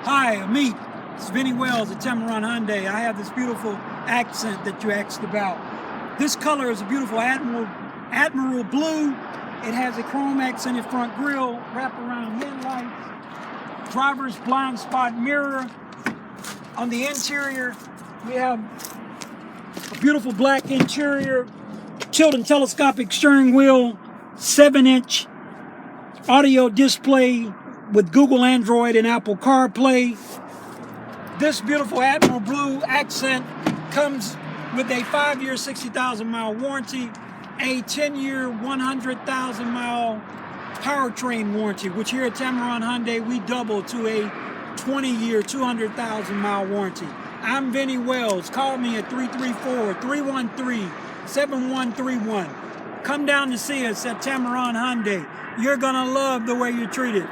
Hi, Amit. It's Vinny Wells at Tameron Hyundai. I have this beautiful accent that you asked about. This color is a beautiful Admiral blue. It has a chrome accented front grille, wraparound headlights, driver's blind spot mirror. On the interior, we have a beautiful black interior, tilt and telescopic steering wheel, 7-inch audio display with Google Android and Apple CarPlay. This beautiful Admiral Blue accent comes with a 5-year, 60,000-mile warranty, a 10-year, 100,000-mile powertrain warranty, which here at Tameron Hyundai we double to a 20-year, 200,000-mile warranty. I'm Vinny Wells. Call me at 334-313-7131. Come down to see us at Tameron Hyundai. You're gonna love the way you're treated.